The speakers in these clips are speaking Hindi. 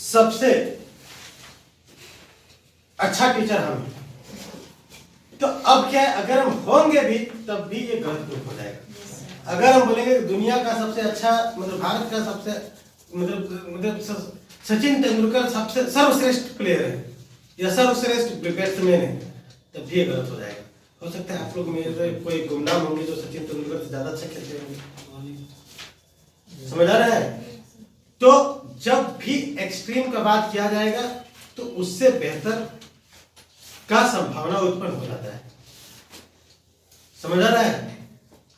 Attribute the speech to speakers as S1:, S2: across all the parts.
S1: सबसे अच्छा टीचर हम हैं। तो अब क्या है, अगर हम होंगे भी तब भी ये गलत प्रूफ हो जाएगा। अगर हम बोलेंगे दुनिया का सबसे अच्छा मतलब भारत का सबसे मतलब सचिन तेंदुलकर सबसे सर्वश्रेष्ठ प्लेयर है या सर्वश्रेष्ठ बैट्समैन है, तब भी ये गलत हो जाएगा। हो सकता है आप लोग मेरे कोई गुमनाम होंगे जो सचिन तेंदुलकर से ज्यादा अच्छा खेलते होंगे, समझ आ रहा है। तो जब भी एक्सट्रीम का बात किया जाएगा तो उससे बेहतर का संभावना उत्पन्न हो जाता है, समझ आ रहा है।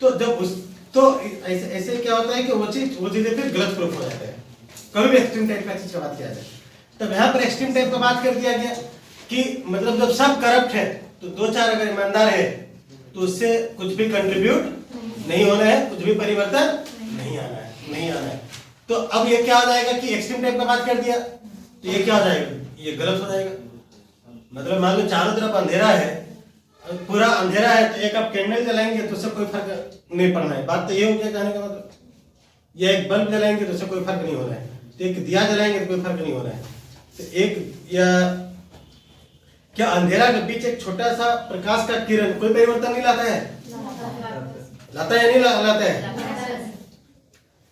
S1: तो जब उस तो ऐसे ऐसे क्या होता है कि वो चीजें फिर गलत प्रूफ हो जाता है। कभी भी एक्सट्रीम टाइप का चीज का बात किया जाए, तब यहाँ पर एक्सट्रीम टाइप का बात कर दिया गया कि मतलब जब सब करप्ट है तो दो चार अगर ईमानदार है तो उससे कुछ भी कंट्रीब्यूट नहीं होना है, कुछ भी परिवर्तन नहीं आना है। तो अब ये क्या हो जाएगा कि एक्सट्रीम टाइप का बात कर दिया तो ये क्या हो जाएगा, ये गलत हो जाएगा। मतलब मान लो चारों तरफ अंधेरा है, पूरा अंधेरा है, तो एक आप कैंडल जलाएंगे तो उससे कोई फर्क नहीं पड़ना है। बात तो ये हो गया कहने का मतलब, ये एक बल्ब जलाएंगे तो उससे कोई फर्क नहीं होना है, तो एक दिया जलाएंगे तो कोई फर्क नहीं होना है। तो एक या क्या अंधेरा के बीच एक छोटा सा प्रकाश का किरण कोई परिवर्तन नहीं लाता है, लाता है या नहीं लाता है।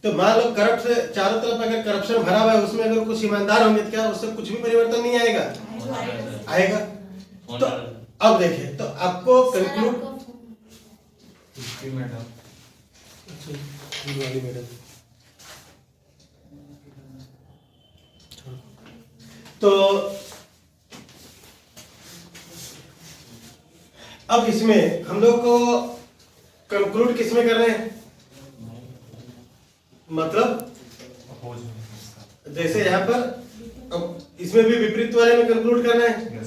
S1: तो मान लो करप्ट से चारों तरफ अगर करप्शन भरा हुआ है, उसमें अगर कुछ ईमानदार होंगे तो क्या उससे कुछ भी परिवर्तन नहीं आएगा। तो अब देखिए, तो आपको कंक्लूड तो अब इसमें हम लोग को कंक्लूड किसमें कर रहे हैं, मतलब जैसे यहाँ पर अब इसमें भी विपरीत वाले में कंक्लूड करना है,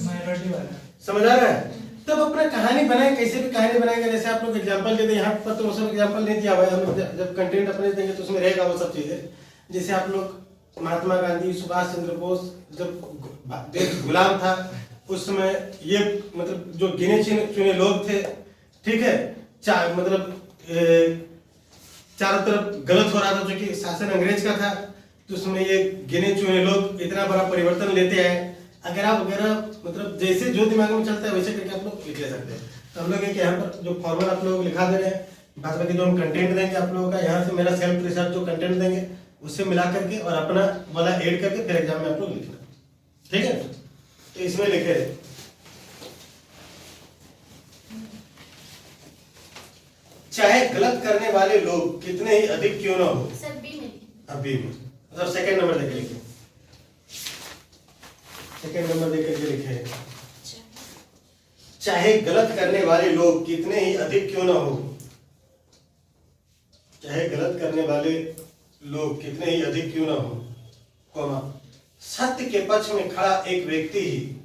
S1: समझ आ रहा है। तब अपना कहानी बनाए, कैसे भी कहानी बनाएंगे। जैसे आप लोग एग्जांपल देते यहाँ पर, तो वो सब एग्जांपल नहीं दिया हुआ है, हम जब कंटेंट अपने देंगे तो उसमें रहेगा वो सब चीजें। जैसे आप लोग महात्मा गांधी, सुभाष चंद्र बोस जब देश गुलाम था उस समय ये मतलब जो गिने चुने लोग थे, ठीक है, मतलब चारों तरफ गलत हो रहा था, जो कि शासन अंग्रेज का था, तो उसमें ये गिने चुने लोग इतना बड़ा परिवर्तन लेते हैं। अगर आप वगैरह मतलब जैसे जो दिमाग में चलता है वैसे करके आप लोग लिख ले सकते हैं। तो हम लोग एक यहाँ पर जो फॉर्मूला आप लोग लिखा दे रहे हैं, बाद बाकी जो हम कंटेंट देंगे आप लोगों का, यहाँ से मेरा सेल्फ रिसर्च जो कंटेंट देंगे उससे मिला करके और अपना वाला ऐड करके फिर एग्जाम में आप लोग लिखना, ठीक है। तो इसमें लिखे चाहे गलत करने वाले लोग कितने ही अधिक क्यों ना हो, अभी मतलब सेकंड नंबर देके लिखे, सेकंड नंबर देकर के लिखे चाहे गलत करने वाले लोग कितने ही अधिक क्यों ना हो, चाहे गलत करने वाले लोग कितने ही अधिक क्यों ना हो, कौमा सत्य के पक्ष में खड़ा एक व्यक्ति ही,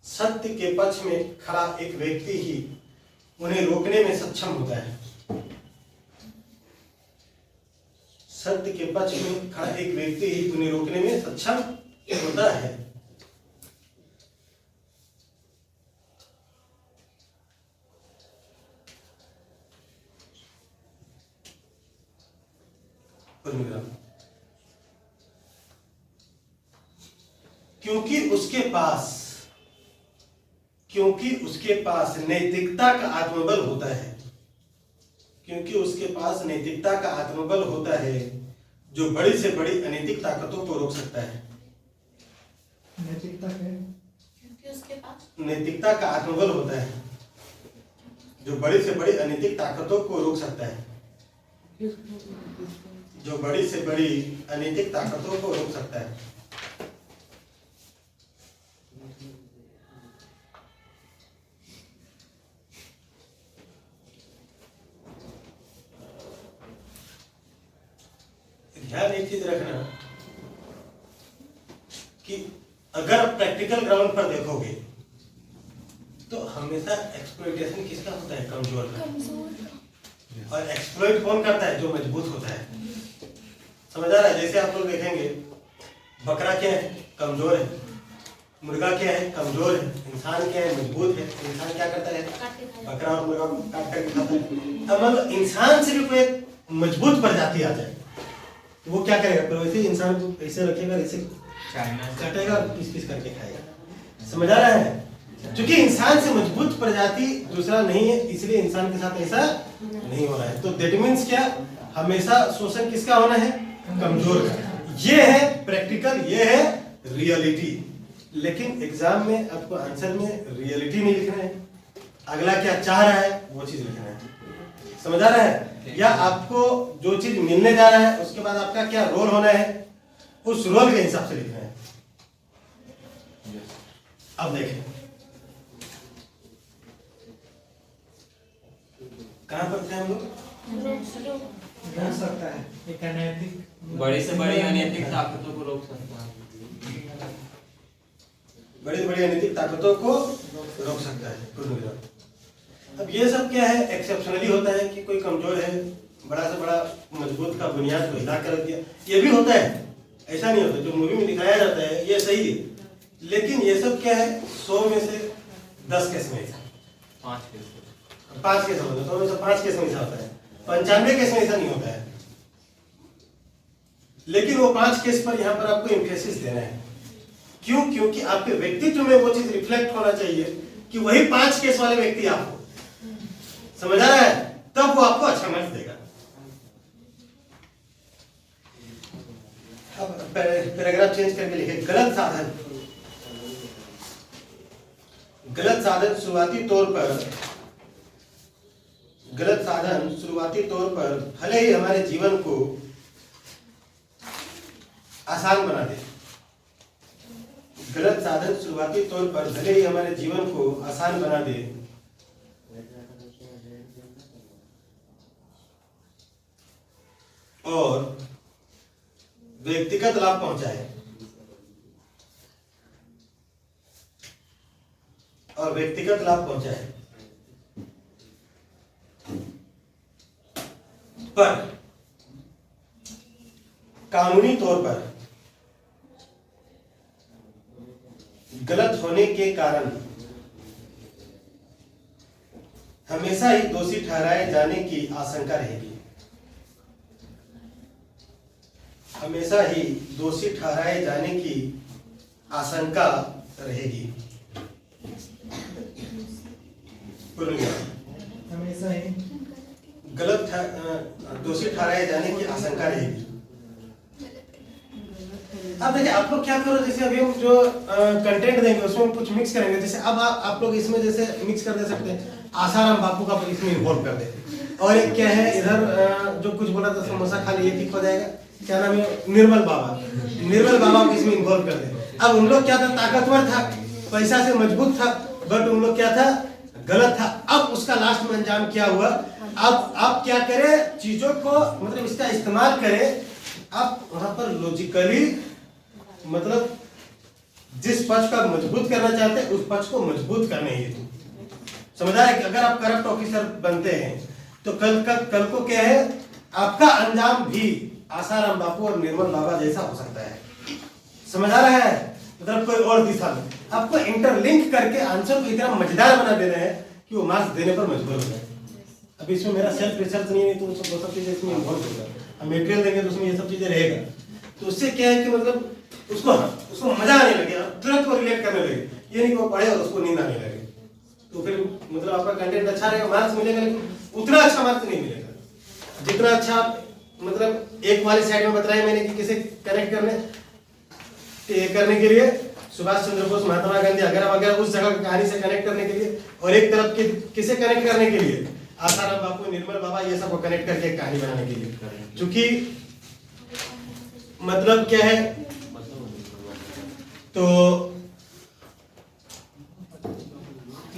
S1: सत्य के पक्ष में खड़ा एक व्यक्ति ही उन्हें रोकने में सक्षम होता है। सत्य के पक्ष में खड़ा एक व्यक्ति ही उन्हें रोकने में सक्षम होता है। क्योंकि उसके पास नैतिकता का आत्मबल होता है, क्योंकि उसके पास नैतिकता का आत्मबल होता है जो बड़ी से बड़ी अनैतिक ताकतों को रोक सकता है। क्योंकि उसके पास नैतिकता का आत्मबल होता है जो बड़ी से बड़ी अनैतिक ताकतों को रोक सकता है, जो बड़ी से बड़ी अनैतिक ताकतों को रोक सकता है। ध्यान एक चीज रखना कि अगर प्रैक्टिकल ग्राउंड पर देखोगे तो हमेशा एक्सप्लॉइटेशन किसका होता है, कमजोर का। और एक्सप्लॉइट कौन करता है, जो मजबूत होता है, समझ आ रहा है। जैसे आप लोग देखेंगे बकरा क्या है, कमजोर है, मुर्गा क्या है, कमजोर है, इंसान क्या है, मजबूत है। इंसान क्या करता है, बकरा और मुर्गा काट कर खाता है। अब मतलब इंसान से भी कोई मजबूत प्रजाति आ जाए तो वो क्या करेगा, पर वैसे ही इंसान को ऐसे रखेगा, ऐसे
S2: चाइना
S1: काटेगा और पीस पीस करके खाएगा। समझ आ रहा है? क्योंकि इंसान से मजबूत प्रजाति दूसरा नहीं है, इसलिए इंसान के साथ ऐसा नहीं हो रहा है। तो दैट मीन्स क्या, हमेशा शोषण किसका होना है, कमजोर का। ये है प्रैक्टिकल, ये है रियलिटी। लेकिन एग्जाम में आपको आंसर में रियलिटी नहीं लिखना है, अगला क्या चाह रहा है वो चीज लिखना है। समझ आ रहा है? या आपको जो चीज मिलने जा रहा है उसके बाद आपका क्या रोल होना है, उस रोल के हिसाब से लिखना है। अब देखें कहां पर थे हम लोग।
S3: रोक सकता है एक अनैतिक,
S2: बड़ी से बड़ी अनैतिक ताकतों को रोक सकता है।
S1: बड़ी बड़ी अनैतिक ताकतों को रोक सकता है पूर्ण विराम। अब ये सब क्या है, एक्सेप्शनली होता है कि कोई कमजोर है, बड़ा से बड़ा मजबूत का बुनियाद को हिला कर रख दिया, ये भी होता है, ऐसा नहीं होता। जो मूवी में दिखाया जाता है ये सही है, लेकिन ये सब क्या है 100 में से 10 केस में ऐसा, 5 केस होता है, 100 में से 5 केस में ऐसा होता है, 95 केस में ऐसा नहीं होता है। लेकिन वो 5 केस पर यहाँ पर आपको एम्फेसिस देना है। क्यों? क्योंकि आपके व्यक्तित्व में वो चीज रिफ्लेक्ट होना चाहिए कि वही 5 केस वाले व्यक्ति आप हो। समझ आ रहा है? तब वो आपको अच्छा मार्क्स देगा। अब पैराग्राफ चेंज करके लिखे, गलत साधन। गलत साधन शुरुआती तौर पर भले ही हमारे जीवन को आसान बना दे। गलत साधन शुरुआती तौर पर भले ही हमारे जीवन को आसान बना दे, और व्यक्तिगत लाभ पहुंचाए, पर कानूनी तौर पर गलत होने के कारण हमेशा ही दोषी ठहराए जाने की आशंका रहेगी। हमेशा ही दोषी ठहराए जाने की आशंका रहेगी।
S3: हमेशा ही
S1: दोषी ठहराए जाने की आशंका रहेगी। अब देखिए आप लोग क्या करो, जैसे अभी हम जो कंटेंट देंगे उसमें हम कुछ मिक्स करेंगे। जैसे अब आप लोग इसमें जैसे मिक्स कर दे सकते हैं, आसाराम बापू का इसमें इन्वॉल्व कर दे, और एक क्या है इधर जो कुछ बोला था समोसा खा लिए ठीक हो जाएगा, क्या नाम है, निर्मल बाबा को इसमें इन्वॉल्व कर दे। अब उन लोग क्या था, ताकतवर था, पैसा से मजबूत था, बट उन लोग क्या था, गलत था। अब उसका लास्ट में अंजाम क्या हुआ, अब आप क्या करें, चीजों को मतलब इसका इस्तेमाल करें। आप वहां पर लॉजिकली मतलब जिस पक्ष का मजबूत करना चाहते हैं उस पक्ष को मजबूत करने हेतु, समझ आ रहा है कि अगर आप करप्ट ऑफिसर बनते हैं तो कल को क्या है, आपका अंजाम भी आसाराम बापू और निर्मल बाबा जैसा हो सकता है। समझ आ रहा है? मतलब कोई और दिशा में आपको इंटरलिंक करके आंसर को इतना मजेदार बना देना है कि वो मार्क्स देने पर मजबूर हो जाए। अब इसमें मेरा सेल्फ रिसर्च नहीं है, तो वो सब चीजें इसमें इन्वॉल्व होगा। हम मटेरियल देंगे तो उसमें ये सब चीजें रहेगा, तो उससे क्या है कि मतलब उसको मजा आने लगे, तुरंत वो रिलेट करने लगे। ये नहीं कि वो पढ़े और उसको नींद आने लगे, तो फिर मतलब आपका कंटेंट अच्छा रहेगा, मार्क्स मिलेगा, लेकिन उतना अच्छा मार्क्स नहीं मिलेगा जितना अच्छा मतलब एक वाली साइड में बताया मैंने कि किसे कनेक्ट करने के लिए सुभाष चंद्र बोस, महात्मा गांधी अगर उस जगह की कहानी से कनेक्ट करने के लिए, और एक तरफ के किसे कनेक्ट करने के लिए, आसाराम बापू, निर्मल बाबा, ये सब को कनेक्ट करके एक कहानी बनाने के लिए। क्योंकि मतलब क्या है, तो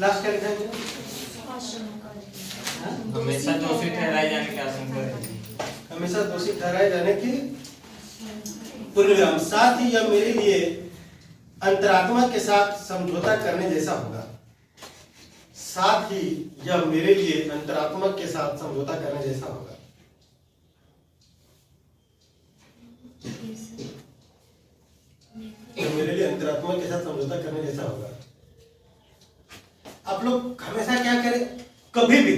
S1: लास्ट क्या लिखा है,
S2: हमेशा दोषी ठहराए जाने की आशंका है।
S1: हमेशा दोषी ठहराए जाने की पूर्वविराम। साथ ही यह मेरे लिए अंतरात्मा के साथ समझौता करने जैसा होगा। साथ ही यह मेरे लिए अंतरात्मा के साथ समझौता करने जैसा होगा। मेरे लिए अंतरात्मा के साथ समझौता करने जैसा होगा। आप लोग हमेशा क्या करें, कभी भी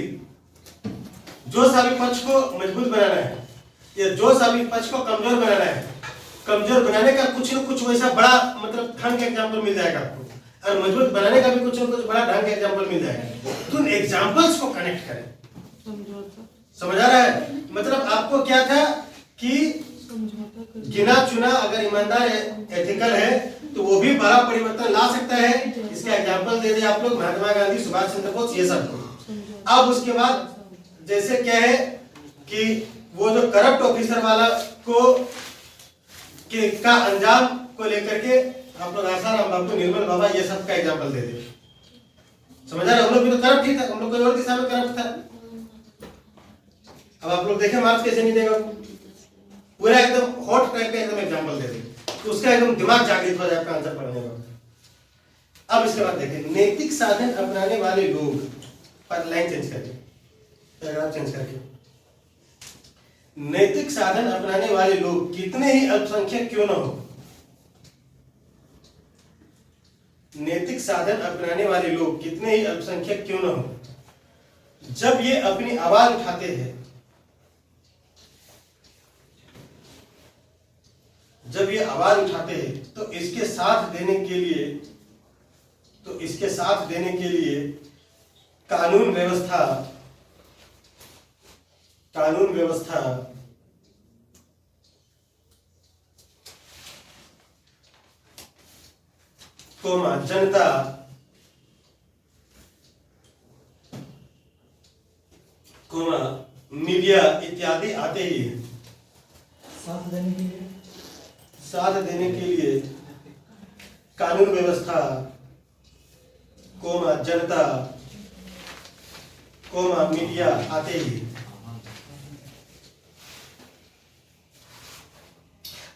S1: जो सारे पक्ष को मजबूत बनाना है, ये जोश अब विपक्ष को कमजोर बनाना है। कमजोर बनाने का कुछ न कुछ वैसा बड़ा मतलब ढंग का एग्जाम्पल मिल जाएगा आपको, और मजबूत बनाने का भी कुछ न कुछ बड़ा ढंग का एग्जाम्पल मिल जाएगा। तो उन एग्जाम्पल्स को कनेक्ट करें। समझ आ रहा है? मतलब आपको क्या था कि गिना चुना अगर ईमानदार एथिकल है तो वो भी बड़ा परिवर्तन ला सकता है। इसका एग्जाम्पल दे दे आप लोग, महात्मा गांधी, सुभाष चंद्र बोस, ये सब। अब उसके बाद जैसे क्या है कि वो जो करप्ट ऑफिसर वाला को का अंजाम को लेकर के आप लोग आसाराम बाबू, निर्मल बाबा, ये सब का एग्जाम्पल दे दे। समझ आ रहा है? हम लोग भी तो करप्ट ही था, हम लोग कोई और दिशा में करप्ट था। अब आप लोग देखें मार्क्स कैसे नहीं देगा, पूरा एकदम हॉट टाइप का एकदम एग्जाम्पल दे दे, तो उसका एकदम दिमाग जागृत हो जाए आपका आंसर पढ़ने का। अब इसके बाद देखें नैतिक साधन अपनाने वाले लोग पर लाइन चेंज करके, पैराग्राफ चेंज करके, नैतिक साधन अपनाने वाले लोग कितने ही अल्पसंख्यक क्यों न हो, नैतिक साधन अपनाने वाले लोग कितने ही अल्पसंख्यक क्यों न हो, जब ये अपनी आवाज उठाते हैं, जब ये आवाज उठाते हैं तो इसके साथ देने के लिए, तो इसके साथ देने के लिए कानून व्यवस्था जनता मीडिया इत्यादि आते ही है।
S3: साथ देने के लिए,
S1: साथ देने के लिए कानून व्यवस्था, जनता, मीडिया आते ही।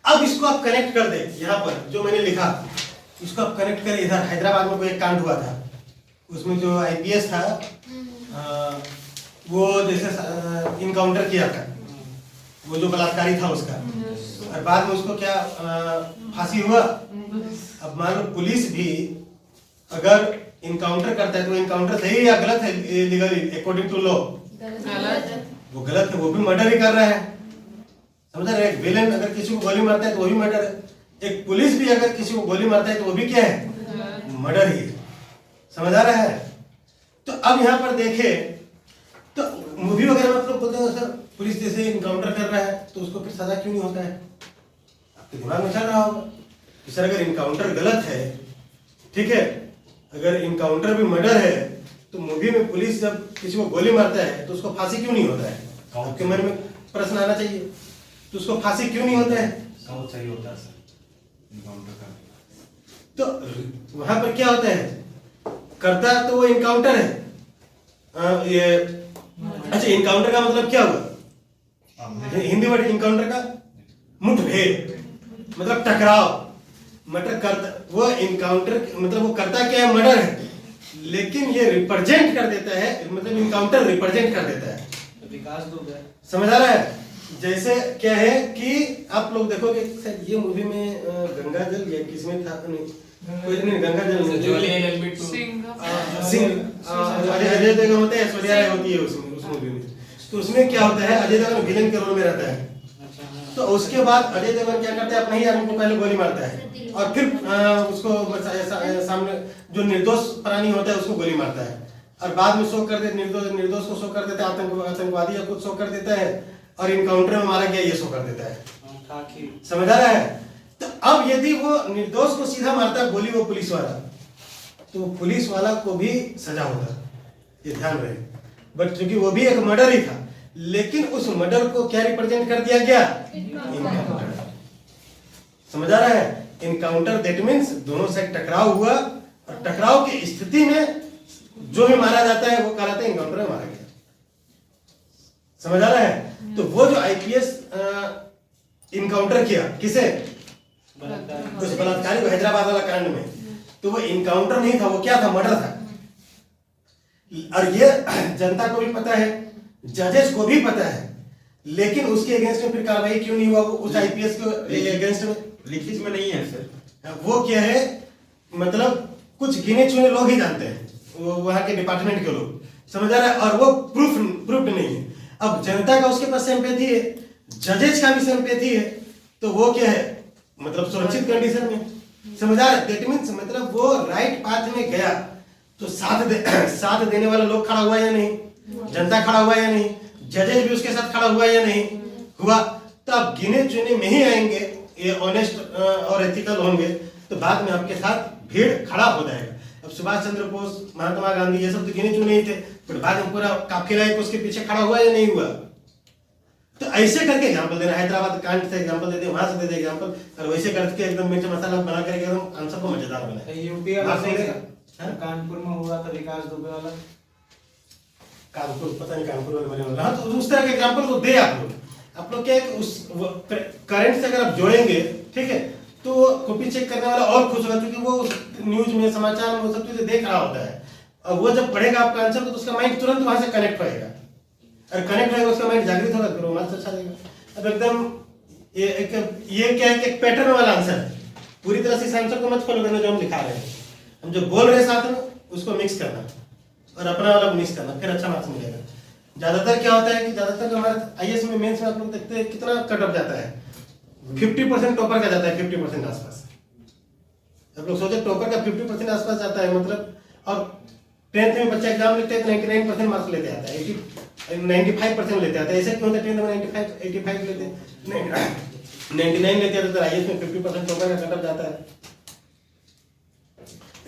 S1: अब इसको आप कनेक्ट कर दे, यहां पर जो मैंने लिखा इसको आप कनेक्ट करें। इधर हैदराबाद में कोई एक कांड हुआ था, उसमें जो आईपीएस था वो जैसे इनकाउंटर किया था, वो जो बलात्कारी था उसका, और बाद में उसको क्या फांसी हुआ। अब मान लो पुलिस भी अगर इनकाउंटर करता है तो इनकाउंटर सही है या गलत है? लीगली अकॉर्डिंग टू लॉ वो गलत है, वो भी मर्डर ही कर रहा है। समझ रहे? एक विलेन अगर किसी को गोली मारता है तो वो भी मर्डर है, एक पुलिस भी अगर किसी को गोली मारता है तो वो भी क्या है? मर्डर ही है। समझ आ रहा है? तो अब यहाँ पर देखें तो मूवी वगैरह में आप लोग बोलते हैं सर पुलिस जैसे इनकाउंटर कर रहा है तो उसको फिर सजा क्यों नहीं होता है? आपके दिमाग में चल रहा होगा कि सर अगर इनकाउंटर गलत है, ठीक है, अगर इनकाउंटर भी मर्डर है तो मूवी में पुलिस जब किसी को गोली मारता है तो उसको फांसी क्यों नहीं होता है? आपके मन में प्रश्न आना चाहिए, तो उसको फांसी क्यों नहीं होता है?
S4: सही होता है सर इनकाउंटर का।
S1: तो वहां पर क्या होता है? करता तो वो इनकाउंटर है। ये अच्छा, इनकाउंटर का मतलब क्या हुआ? हिंदी वर्ड इनकाउंटर का मुठभेड़, मतलब टकराव। मतलब करता वो इनकाउंटर, मतलब वो करता क्या है? मर्डर है, लेकिन ये रिप्रेजेंट कर देता है, मतलब इनकाउंटर रिप्रेजेंट कर देता है।
S3: विकास दुबे,
S1: समझ आ रहा है? जैसे क्या है कि आप लोग देखोगे सर ये मूवी में गंगा जल या किसमें था, कोई नहीं, गंगा जल
S2: जोली एलएलबी 2
S1: सिंह अजय देवगन होता है, ऐश्वर्या राय होती है उसमें, उस मूवी में। तो उसमें क्या होता है? अजय देवगन विलेन के रोल में रहता है। तो उसके बाद अजय देवगन क्या करता है? अपने ही आदमी को पहले गोली मारता है और फिर उसको सामने जो निर्दोष प्राणी होता है उसको गोली मारता है, और बाद में शो कर देते, निर्दोष को शो कर देता है, आतंकवादी या कुछ शो कर देता है, और इनकाउंटर में मारा गया ये शो कर देता है। समझ आ रहा है? तो अब यदि वो निर्दोष को सीधा मारता है गोली वो पुलिस वाला, तो पुलिस वाला को भी सजा होता है, ये ध्यान रहे। बट क्योंकि वो भी एक मर्डर ही था, लेकिन उस मर्डर को क्या रिप्रेजेंट कर दिया गया? इनकाउंटर। समझ आ रहा है? इनकाउंटर दैट मींस दोनों से टकराव हुआ, और टकराव की स्थिति में जो भी मारा जाता है वो कहलाता है इनकाउंटर में मारा गया। समझ आ रहा है? तो वो जो आईपीएस इनकाउंटर किया किसे? उस बलात्कारी को, हैदराबाद वाला कांड में, तो वो इनकाउंटर नहीं था, वो क्या था? मर्डर था। और ये जनता को भी पता है, जजेस को भी पता है, लेकिन उसके अगेंस्ट में फिर कार्रवाई क्यों नहीं हुआ? उस आईपीएस के अगेंस्ट में
S4: लिखित में नहीं है सर।
S1: वो क्या है, मतलब कुछ गिने चुने लोग ही जानते हैं, वो वहां के डिपार्टमेंट के लोग। समझ आ रहा है? और वो प्रूफ नहीं है। अब जनता का उसके पास सिंपैथी है, जजेज का भी सिंपैथी है, तो वो क्या है, मतलब सुरक्षित कंडीशन में, समझ आ रहा है? दैट मीन्स मतलब वो राइट पाथ में गया, तो साथ देने वाला लोग खड़ा हुआ या नहीं, जनता खड़ा हुआ या नहीं, जजेज भी उसके साथ खड़ा हुआ या नहीं हुआ, तो आप गिने चुने में ही आएंगे, ये ऑनेस्ट और एथिकल होंगे, तो बाद में आपके साथ भीड़ खड़ा हो जाएगा। अब सुभाष चंद्र बोस, महात्मा गांधी, ये सब तो गिने चुने ही थे, पर बाद में पूरा काफिला एक उसके पीछे खड़ा हुआ या नहीं हुआ। तो ऐसे करके एग्जाम्पल देना, हैदराबाद कांड से एग्जाम्पल दे दे, वहां से दे दे एग्जाम्पल, और वैसे करके एकदम मिर्च मसाला बना करके एकदम आंसर को मजेदार बनाए।
S3: यूपी वाला
S1: हाँ,
S3: सही
S1: हाँ?
S3: था, कानपुर में हुआ था विकास दुबे वाला।
S1: कानपुर, पता नहीं कानपुर वाले बने वाला, हाँ, तो उस तरह के एग्जाम्पल को दे आप लोग क्या है कि उस करंट से अगर आप जोड़ेंगे, ठीक है, तो कॉपी चेक करने वाला और खुश होगा, क्योंकि वो न्यूज में, समाचार में वो सब चीजें देख रहा होता है, और वो जब पढ़ेगा आपका आंसर तो उसका माइंड तुरंत वहां से कनेक्ट होएगा, और कनेक्ट होएगा उसका माइंड जागृत होगा, फिर वो मार्क्स अच्छा देगा। अब एकदम ये क्या है कि एक पैटर्न वाला आंसर है, पूरी तरह से इस आंसर को मत फॉलो करना जो हम दिखा रहे हैं, हम जो बोल रहे हैं साथ में उसको मिक्स करना और अपना वाला मिक्स करना, फिर अच्छा मार्क्स मिलेगा। ज्यादातर क्या होता है कि ज्यादातर हमारे आईएएस में, मेंस में आप लोग देखते हैं कितना कट ऑफ जाता है, 50% टॉपर का जाता है, 50% आसपास। आप लोग सोचे टॉपर का 50% आसपास जाता है, मतलब, और 10th में बच्चा एग्जाम लिखते हैं तो 99% मार्क्स लेते आता है, 95% लेते आता है। ऐसे क्यों होता है? 10th में 95, 85 लेते, 99 लेते हैं, तो आईएएस में 50% टॉपर का कट ऑफ जाता है।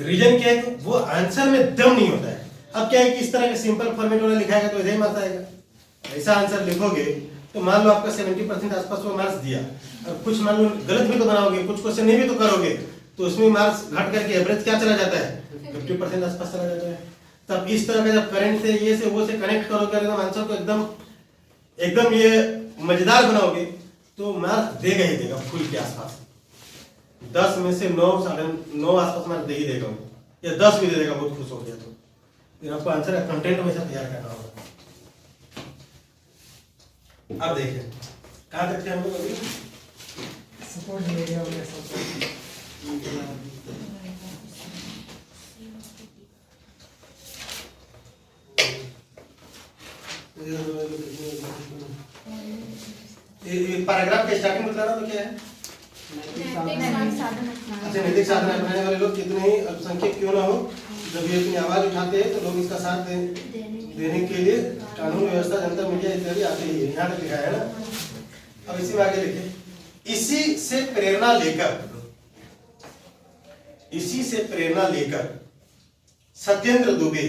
S1: रीजन क्या है कि वो आंसर में दम नहीं होता है। अब क्या है कि इस तरह के सिंपल फॉर्मेट वाला लिखाएगा तो इधर ही मार्क्स आएगा, ऐसा आंसर लिखोगे तो मान लो आपका 70% आसपास वो मार्क्स दिया, और कुछ मान लो गलत भी तो बनाओगे, कुछ क्वेश्चन नहीं भी तो करोगे, तो उसमें मार्क्स घट करके एवरेज क्या चला जाता है, 50% आसपास चला जाता है। तब इस तरह का जब करंट से ये से वो से कनेक्ट करोगे, एकदम आंसर को एकदम ये मजेदार बनाओगे, तो मार्क्स देगा ही देगा फुल के आसपास। 10 में से 9, 9.5 आसपास मार्क्स दे ही देगा वो, या 10 भी दे देगा, बहुत खुश हो गया तो। फिर आपको आंसर का कंटेंट हमेशा तैयार करना होगा। अब देखिए कहाँ तक थे हम लोग अभी?
S3: सपोर्ट मीडिया में सपोर्ट
S1: ये पैराग्राफ के स्टार्टिंग बताना तो क्या है? अच्छा, नैतिक साधन अपनाने वाले लोग कितने ही अल्पसंख्यक क्यों ना हो, जब ये अपनी आवाज उठाते हैं तो लोग इसका साथ देने के लिए कानून व्यवस्था, जनता, मीडिया इत्यादि आते ही है। यहाँ तक लिखा है ना। अब इसी में आगे लिखे, इसी से प्रेरणा लेकर सत्येंद्र दुबे,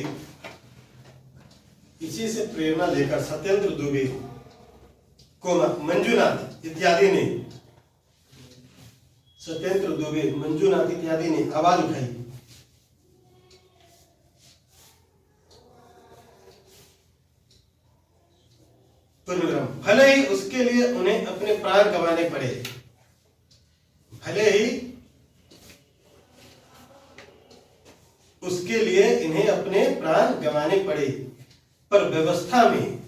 S1: इसी से प्रेरणा लेकर सत्येंद्र दुबे को मंजूनाथ इत्यादि ने, सत्येंद्र दुबे, मंजूनाथ इत्यादि ने आवाज उठाई। भले ही उसके लिए उन्हें अपने प्राण गंवाने पड़े, भले ही उसके लिए इन्हें अपने प्राण गंवाने पड़े, पर व्यवस्था में,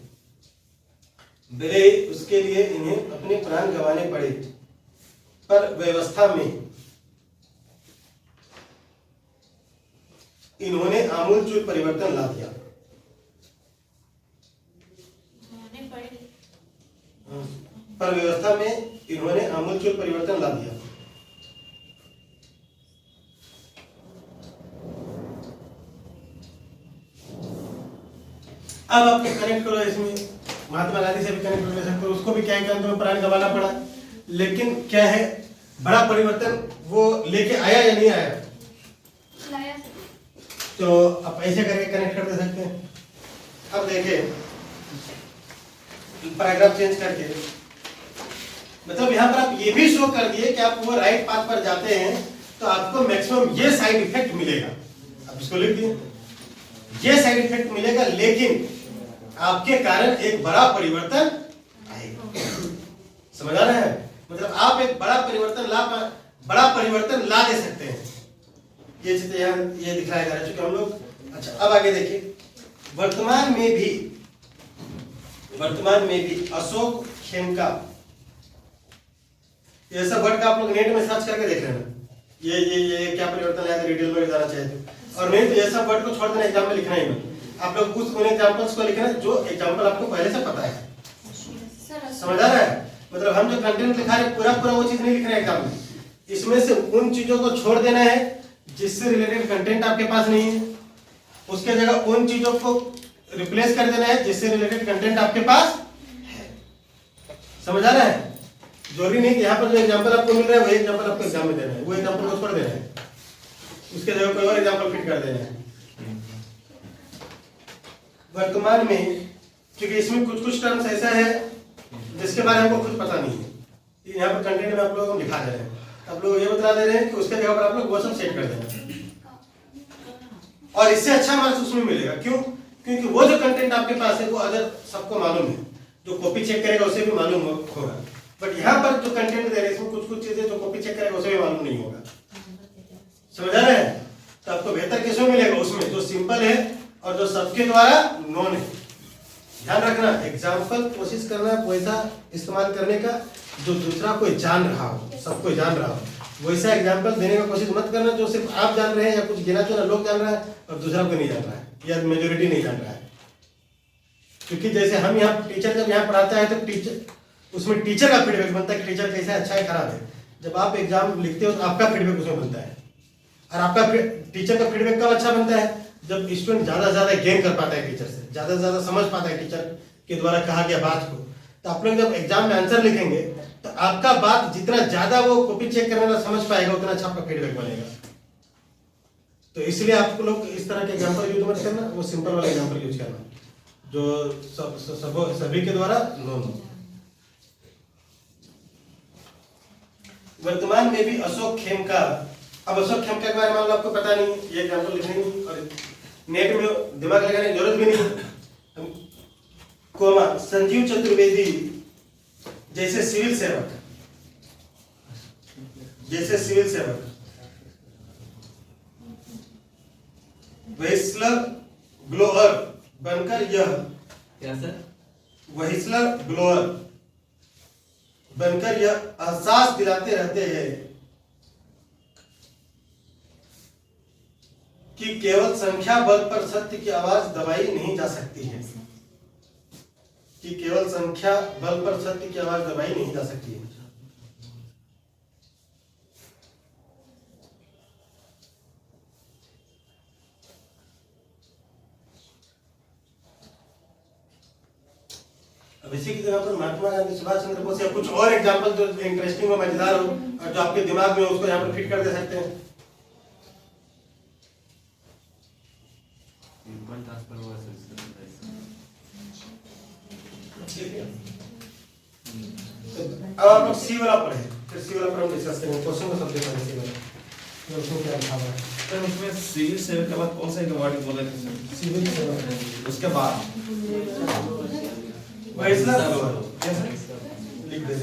S1: भले ही उसके लिए इन्हें अपने प्राण गंवाने पड़े, पर व्यवस्था में इन्होंने आमूलचूल परिवर्तन ला दिया। पर व्यवस्था में इन्होंने आमूलचूल परिवर्तन ला दिया। अब आप कनेक्ट करो इसमें, महात्मा गांधी से भी कनेक्ट कर सकते हो, उसको भी क्या है कि प्राण गंवाना पड़ा, लेकिन क्या है, बड़ा परिवर्तन वो लेके आया या नहीं आया? तो आप ऐसे करके कनेक्ट कर दे सकते हैं। अब देखिए पैराग्राफ चेंज करके, मतलब यहाँ पर आप ये भी शो कर दिए कि आप वो राइट पाथ पर जाते हैं तो आपको मैक्सिमम ये साइड इफेक्ट मिलेगा। आप इसको लिख दिए, ये साइड इफेक्ट मिलेगा, लेकिन आपके कारण एक बड़ा परिवर्तन आएगा। समझ आ रहा है? मतलब आप एक बड़ा परिवर्तन ला दे सकते हैं। ये चीजें यहाँ ये दिखाया जा रहा है, चूंकि हम लोग, अच्छा अब आगे देखिए, वर्तमान में भी अशोक खेमका, ये सब वर्ड का आप लोग नेट में सर्च करके देख लेना, ये क्या परिवर्तन आया, डिटेल में जाना चाहे तो, और नहीं तो ये सब वर्ड को छोड़ देना, एग्जाम में लिखना ही नहीं। आप लोग उन एग्जाम्पल्स को लिखना जो एग्जाम्पल आपको पहले से पता है। समझ आ रहा है? मतलब हम जो कंटेंट लिखा रहे हैं पूरा पूरा वो चीज नहीं लिख रहे हैं एग्जाम में। इसमें से उन चीजों को छोड़ देना है जिससे रिलेटेड कंटेंट आपके पास नहीं है, उसके जगह उन चीजों को रिप्लेस कर देना है जिससे रिलेटेड कंटेंट आपके पास है। समझ आ रहा है? जरूरी नहीं कि यहाँ पर जो एग्जांपल आपको मिल रहा है वही एग्जांपल आपको एग्जाम में देना है, वो एग्जांपल को छोड़ देना है, उसके जगह कोई और एग्जांपल फिट कर देना है। वर्तमान में क्योंकि इसमें कुछ कुछ टर्म्स ऐसा है जिसके बारे में हमको कुछ पता नहीं है, यहाँ पर कंटेंट में आप लोगों को लिखा दे रहे हैं, आप लोग ये बता दे रहे हैं कि उसके जगह पर आप लोग वो सब सेट कर देना और इससे अच्छा मार्क्स उसमें मिलेगा। क्यों? क्योंकि वो जो कंटेंट आपके पास है वो अगर सबको मालूम है, जो कॉपी चेक करेगा उसे भी मालूम होगा, बट यहाँ पर जो कंटेंट दे रहे हैं इसमें कुछ कुछ चीजें जो कॉपी चेक करेगा उसे भी मालूम नहीं होगा। समझ आ रहा है? तो आपको बेहतर किसमें मिलेगा? उसमें जो सिंपल है और जो सबके द्वारा नॉन है। ध्यान रखना, एग्जाम्पल कोशिश करना वैसा इस्तेमाल करने का जो दूसरा कोई जान रहा हो, सब कोई जान रहा हो, वैसा एग्जाम्पल देने का कोशिश मत करना जो सिर्फ आप जान रहे हैं या कुछ गिना चुना लोग जान रहा है और दूसरा कोई नहीं जान रहा है या मेजोरिटी नहीं जान रहा है। क्योंकि जैसे हम यहाँ टीचर जब यहाँ पढ़ाता है तो टीचर उसमें टीचर का फीडबैक बनता है कि टीचर कैसा अच्छा है खराब है। जब आप एग्जाम लिखते हो तो आपका फीडबैक उसमें बनता है और आपका टीचर का फीडबैक कब अच्छा बनता है? जब स्टूडेंट ज्यादा से ज्यादा गेन कर पाता है टीचर से, ज्यादा से ज्यादा समझ पाता है टीचर के द्वारा कहा गया बात को। तो आप लोग जब एग्जाम में आंसर लिखेंगे तो आपका बात जितना ज्यादा वो कॉपी चेक करने वाला समझ पाएगा उतना अच्छा आपका फीडबैक बनेगा। तो इसलिए आप लोग इस तरह के एग्जाम्पल यूज मत करना, वो सिंपल वाला एग्जाम्पल यूज करना जो सभी के द्वारा नोन हो। वर्तमान में भी अशोक खेमका, अब अशोक खेमका के बारे में आपको पता नहीं, ये एग्जाम्पल लिखने नहीं और नेट में दिमाग लगाने की जरूरत भी नहीं। कोमा संजीव चतुर्वेदी जैसे सिविल सेवक, व्हिसलर ब्लोअर बनकर यह
S2: क्या सर?
S1: व्हिसलर ब्लोअर बनकर यह एहसास दिलाते रहते हैं कि केवल संख्या बल पर सत्य की आवाज दबाई नहीं जा सकती है, कि केवल संख्या बल पर सत्य की आवाज दबाई नहीं जा सकती है। अब इसी की जगह पर महात्मा गांधी, सुभाष चंद्र बोस या कुछ और एग्जाम्पल जो इंटरेस्टिंग हो, मजेदार हो और जो आपके दिमाग में उसको यहाँ पर फिट कर दे सकते हैं। अब आप लोग सी वाला पढ़े, फिर सी वाला पर हम डिस्कस करेंगे, क्वेश्चन को सब देखा सी वाला तो उसमें क्या लिखा हुआ है।
S4: सर उसमें सिविल सेवक के बाद कौन सा एक वर्ड बोला था सर?
S1: सिविल सेवक
S4: उसके बाद
S1: व्हिसलर ब्लोअर कैसे लिख दे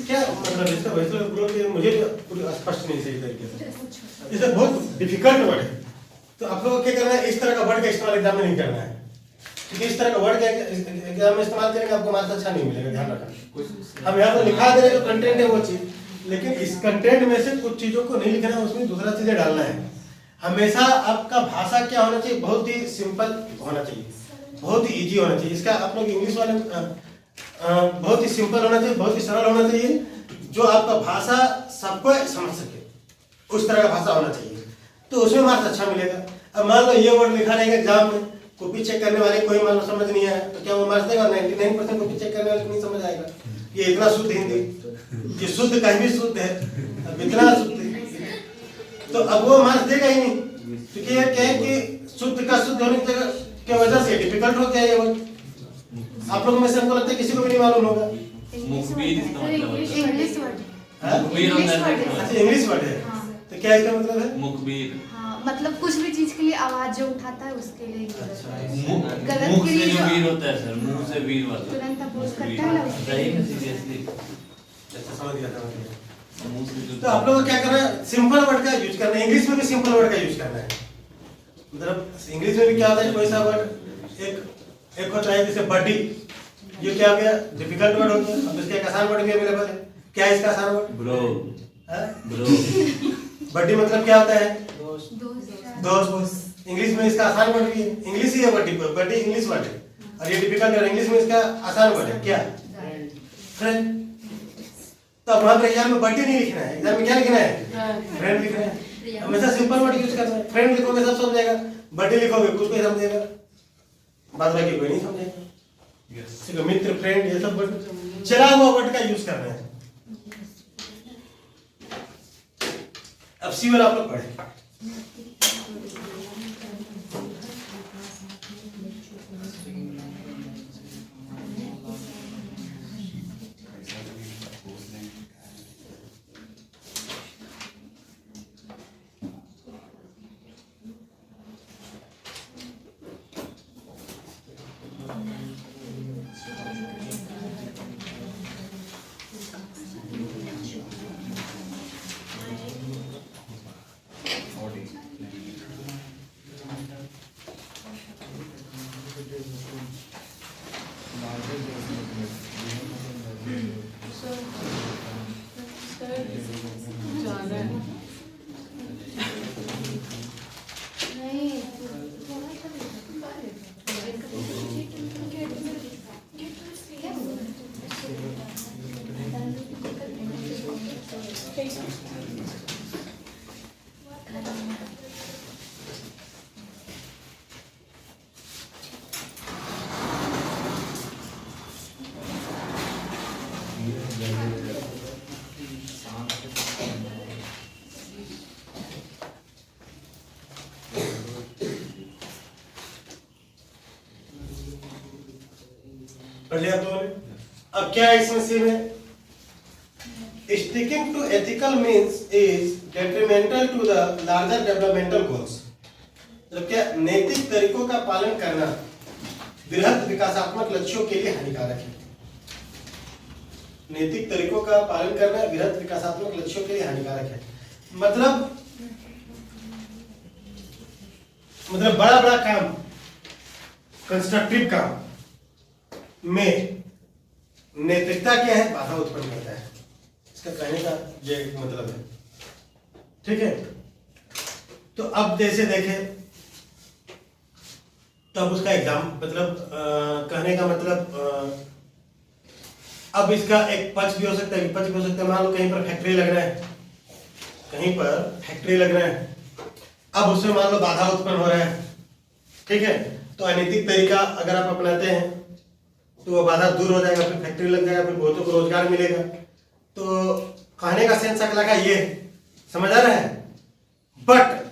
S1: क्या मतलब इसका व्हिसलर ब्लोअर के मुझे पूरी स्पष्ट नहीं सही तरीके से, इसे बहुत डिफिकल्ट वर्ड है। तो आप लोगों को क्या करना है, इस तरह का वर्ड का इस्तेमाल एग्जाम में नहीं करना है, क्योंकि इस तरह का वर्ड का एग्जाम में इस्तेमाल करेंगे आपको मार्क्स अच्छा नहीं मिलेगा। ध्यान रखना, हम यहाँ पर लिखा दे रहे जो कंटेंट है वो चीज, लेकिन इस कंटेंट में से कुछ चीजों को नहीं लिखना है, उसमें दूसरा चीजें डालना है। हमेशा आपका भाषा क्या होना चाहिए, बहुत ही सिंपल होना चाहिए, बहुत ही इजी होना चाहिए। इसका आप लोग इंग्लिश वाले बहुत ही सिंपल होना चाहिए, बहुत ही सरल होना चाहिए, जो आपका भाषा सबको समझ सके, उस तरह का भाषा होना चाहिए, तो उसमें मार्क्स अच्छा मिलेगा। अब मान लो ये वर्ड लिखा रहेगा एग्जाम में, कॉपी चेक करने वाले कोई मान लो समझ नहीं आया तो क्या वो मार्क्स देगा? 99% कॉपी चेक करने वाले को नहीं समझ आएगा। ये इतना शुद्ध हिंदी, ये शुद्ध कहीं भी शुद्ध है, अब इतना शुद्ध है, तो अब वो मार्क्स देगा ही नहीं, क्योंकि ये क्या है कि शुद्ध का शुद्ध होने की वजह से डिफिकल्ट हो गया ये वर्ड। आप लोगों में से हमको लगता है किसी को भी नहीं मालूम होगा।
S2: मुखबिर इसका मतलब होता है।
S5: इंग्लिश वर्ड
S1: हाँ?
S2: मुखबिर होता है।
S1: अच्छा इंग्लिश वर्ड है, तो क्या इसका मतलब है?
S2: मुखबिर
S5: हाँ, मतलब कुछ भी चीज के लिए आवाज जो उठाता है उसके लिए गलत
S2: मुख
S5: के
S2: से
S5: लिए
S2: जो
S5: जो
S2: वीर होता है सर, मुंह से वीर वाला
S5: तुरंत अपोज करता है ना उसके
S2: सही में
S5: लिए।
S2: सीरियसली
S1: अच्छा समझ गया।
S2: मुंह से जो
S1: तो आप लोगों को क्या करना है, सिंपल वर्ड का यूज करना है, इंग्लिश में भी सिंपल वर्ड का यूज करना है। मतलब इंग्लिश में भी क्या होता है, कोई सा वर्ड एक एक होता है जैसे बड्डी, ये क्या हो गया, डिफिकल्ट वर्ड हो गया। अब इसका एक आसान वर्ड भी अवेलेबल है। क्या है इसका आसान वर्ड?
S2: ब्रो। ब्रो।
S1: बड्डी मतलब क्या होता है?
S3: दोस्त।
S1: दोस्त। इंग्लिश में इसका आसान वर्ड भी है, इंग्लिश ही है बड्डी, बड्डी इंग्लिश वर्ड है। और ये डिफिकल्ट और इंग्लिश में इसका आसान वर्ड है क्या? फ्रेंड। तो अब वहां पर एग्जाम में बड्डी नहीं लिखना है, एग्जाम में क्या लिखना है? फ्रेंड लिखना है। हमेशा सिंपल वर्ड यूज करना है। फ्रेंड लिखोगे सब समझ जाएगा, बड्डी लिखोगे कुछ कोई समझेगा, बाद बाकी कोई नहीं समझेगा। सिर्फ मित्र, फ्रेंड, ये सब वर्ड चला हुआ वर्ड का यूज करना है। अब सी वाला आप लोग पढ़े। पढ़ लिया तो अब क्या है इसमें सी में? Sticking to ethical means is detrimental to the larger developmental goals. मतलब क्या नैतिक तरीकों का पालन करना बृहद विकासात्मक लक्ष्यों के लिए हानिकारक है। नैतिक तरीकों का पालन करना बृहद विकासात्मक लक्ष्यों के लिए हानिकारक है। मतलब बड़ा बड़ा काम, कंस्ट्रक्टिव काम में नैतिकता क्या है? बाधा उत्पन्न करता है। इसका कहने का ये मतलब है, ठीक है। तो अब जैसे देखें, तब उसका एग्जाम मतलब कहने का मतलब अब इसका एक पक्ष भी हो सकता है, विपक्ष भी हो सकता है। मान लो कहीं पर फैक्ट्री लगना है, कहीं पर फैक्ट्री लगना है, अब उसमें मान लो बाधा उत्पन्न हो रहा है, ठीक है। तो अनैतिक तरीका अगर आप अपनाते हैं तो वो बाधा दूर हो जाएगा, फिर फैक्ट्री लग जाएगा, फिर बहुतों को रोजगार मिलेगा। तो कहने का सेंस अगला का ये समझ आ रहा है। बट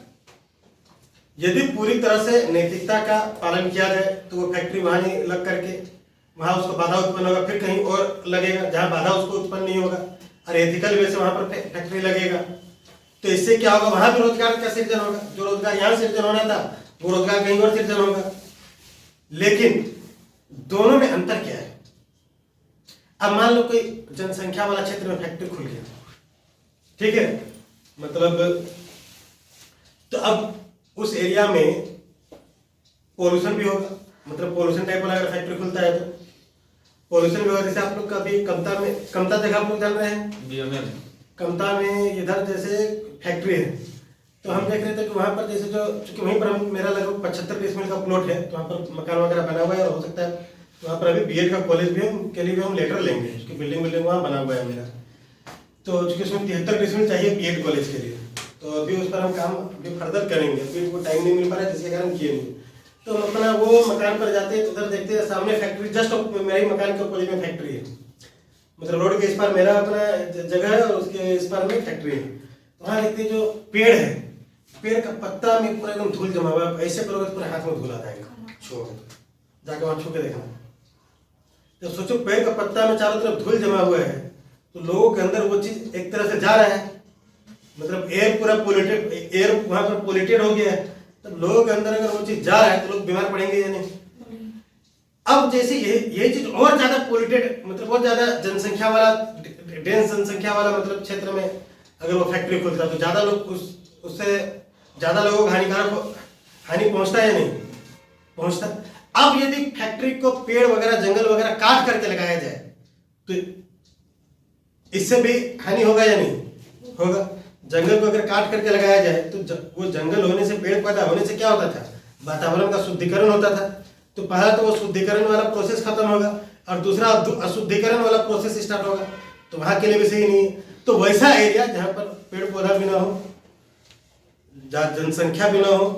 S1: यदि पूरी तरह से नैतिकता का पालन किया जाए तो वो फैक्ट्री वहां नहीं लग करके वहां उसको बाधा उत्पन्न होगा, फिर कहीं और लगेगा जहां बाधा उसको उत्पन्न नहीं होगा, और एथिकल वे से वहां पर फैक्ट्री लगेगा। तो इससे क्या होगा? वहां भी रोजगार का सृजन होगा। जो रोजगार यहाँ सृजन होना था वो रोजगार कहीं और सृजन होगा। लेकिन दोनों में अंतर क्या है? अब मान लो कोई जनसंख्या वाला क्षेत्र में फैक्ट्री खुल गया, ठीक है, मतलब तो अब उस एरिया में पोल्यूशन भी होगा। मतलब पोल्यूशन टाइप वाला अगर फैक्ट्री खुलता है तो पोल्यूशन भी होगा। जैसे आप लोग कभी कमता देखा, आप लोग जान रहे हैं कमता में इधर जैसे फैक्ट्री है, तो हम देख रहे थे कि वहाँ पर जैसे जो चूंकि वहीं पर मेरा लगभग 75 डिसमिल का प्लॉट है, तो वहाँ पर मकान वगैरह बना हुआ है, और हो सकता है वहाँ पर अभी बीएड का कॉलेज भी हम के लिए भी हम लेटर लेंगे, उसकी बिल्डिंग वहाँ बना हुआ है मेरा। तो चूंकि उसमें 73 डिसमिल चाहिए बीएड कॉलेज के लिए, तो अभी उस पर हम काम अभी फर्दर करेंगे। अभी वो टाइम नहीं मिल पा रहा है जिसके कारण किए नहीं। तो अपना वो मकान पर जाते हैं, उधर देखते हैं सामने फैक्ट्री, जस्ट मेरे मकान के अपोजिट में फैक्ट्री है। मतलब रोड के इस पार मेरा अपना जगह है और उसके इस पार में फैक्ट्री है। तो वहाँ देखते हैं जो पेड़ है, पेड़ का पत्ता में पूरा एकदम धूल जमा हुआ है। ऐसे करोगे पूरे हाथ में धूल आ जाएगा, छो जाके वहाँ छू के देखना। तो सोचो पेड़ का पत्ता में चारों तरफ धूल जमा हुआ है, तो लोगों के अंदर वो चीज एक तरह से जा रहा है, मतलब एयर पूरा पोल्यूटेड, एयर वहां पर पोल्यूटेड हो गया है। तो लोगों के अंदर अगर वो चीज जा रहा है तो लोग बीमार पड़ेंगे या नहीं? अब जैसे ये चीज और ज्यादा पोल्यूटेड, मतलब बहुत ज्यादा जनसंख्या वाला, डेंस जनसंख्या वाला मतलब क्षेत्र में अगर वो फैक्ट्री खुलता है तो ज्यादा लोग उससे ज्यादा लोगों को हानि पहुंचता है या नहीं पहुंचता? अब यदि फैक्ट्री को पेड़ वगैरह जंगल वगैरह काट करके लगाया जाए तो इससे भी हानि होगा या नहीं होगा। जंगल को अगर काट करके लगाया जाए तो वो जंगल होने से, पेड़ पौधा होने से क्या होता था, वातावरण का शुद्धिकरण होता था। तो पहला तो वो शुद्धिकरण वाला प्रोसेस खत्म होगा और दूसरा अशुद्धिकरण वाला प्रोसेस स्टार्ट होगा, तो वहां के लिए भी सही नहीं है। तो वैसा एरिया जहां पर पेड़ पौधा भी ना हो, जहाँ जनसंख्या भी ना हो,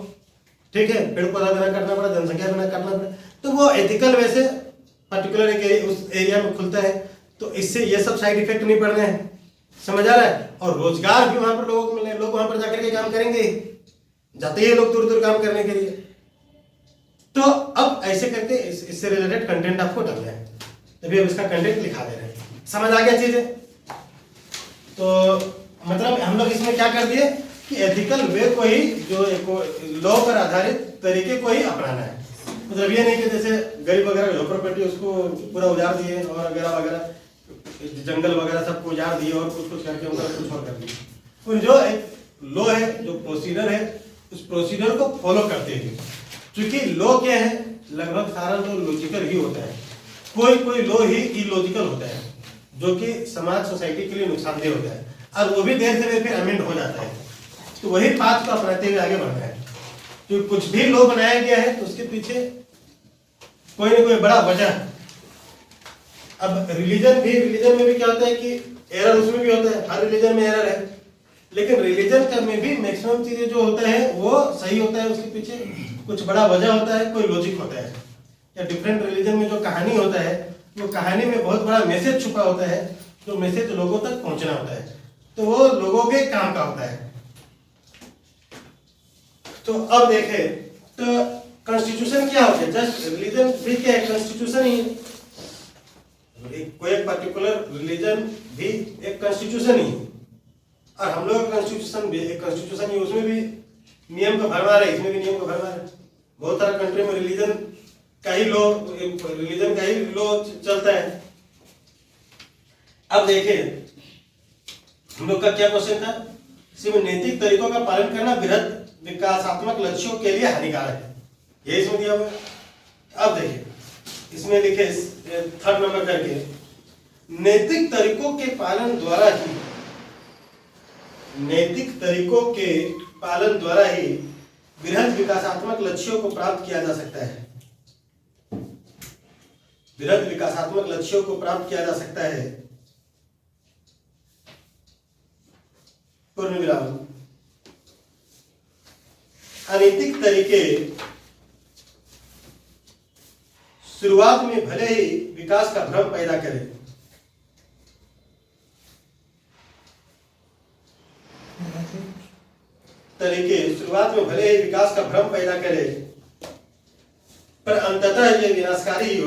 S1: ठीक है, पेड़ पौधा भी ना काटना पड़ा, जनसंख्या भी ना काटना पड़ा, तो वो एथिकल वे से पर्टिकुलर एक उस एरिया में खुलता है। तो इससे ये सब साइड इफेक्ट नहीं पड़ने हैं, समझ आ रहा है। और रोजगार भी वहां पर लोगों को मिलने, लोग वहां पर जाकर के काम करेंगे, जाते ही लोग दूर दूर काम करने के लिए। तो अब ऐसे करके इससे रिलेटेड कंटेंट आपको डालना है, तभी अब इसका कंटेंट लिखा दे रहे हैं। समझ आ गया चीजें? तो मतलब हम लोग इसमें क्या कर दिए कि एथिकल वे को ही, जो लॉ पर आधारित तरीके को ही अपनाना है। मतलब ये नहीं कि जैसे गरीब वगैरह जो प्रॉपर्टी उसको पूरा उजाड़ दिए और वगैरह वगैरह, जंगल वगैरह सबको उजाड़ दिए और कुछ कुछ करके उनका कुछ और कर दिए। और जो एक लॉ है, जो प्रोसीजर है, उस प्रोसीजर को फॉलो करते हैं। क्योंकि लॉ क्या है, लगभग सारा लॉ लॉजिकल ही होता है, कोई लॉ ही इलॉजिकल होता है, जो कि समाज सोसाइटी के लिए नुकसानदेह होता है, और वो भी देर से देर फिर अमेंड हो जाता है। तो वही बात को अपनाते हुए आगे बढ़ना है। तो कुछ भी लॉ बनाया गया है तो उसके पीछे कोई ना कोई बड़ा वजह। अब रिलीजन में भी क्या होता है कि एरर उसमें भी होता है, हर रिलीजन में एरर है, लेकिन रिलीजन में भी मैक्सिमम चीजें जो होता है वो सही होता है, उसके पीछे कुछ बड़ा वजह होता है, कोई लॉजिक होता है। या डिफरेंट रिलीजन में जो कहानी होता है, वो कहानी में बहुत बड़ा मैसेज छुपा होता है, जो मैसेज लोगों तक पहुंचना होता है, तो वो लोगों के काम का होता है। तो अब देखें तो कॉन्स्टिट्यूशन क्या होता है, जस्ट रिलीजन भी क्या है, कॉन्स्टिट्यूशन ही है। कोई एक पर्टिकुलर रिलीजन भी एक कॉन्स्टिट्यूशन ही है, और हम लोग कॉन्स्टिट्यूशन भी एक कॉन्स्टिट्यूशन ही, उसमें भी नियम का भरमार है, इसमें भी नियम का भरमार है। बहुत सारा कंट्री में रिलीजन का ही लॉ चलता है। अब देखें हम लोग का क्या क्वेश्चन था, सिर्फ नैतिक तरीकों का पालन करना बृहद विकासात्मक लक्ष्यों के लिए हानिकारक है, ये इसमें दिया हुआ है। अब देखिए इसमें लिखे 3rd नंबर करके, नैतिक तरीकों के पालन द्वारा ही, नैतिक तरीकों के पालन द्वारा ही बृहद विकासात्मक लक्ष्यों को प्राप्त किया जा सकता है। बृहद विकासात्मक लक्ष्यों को प्राप्त किया जा सकता है। पूर्ण विराम। अनैतिक तरीके शुरुआत में भले ही विकास का भ्रम पैदा करें, तरीके शुरुआत में भले ही विकास का भ्रम पैदा करे, पर अंततः ये विनाशकारी ही हो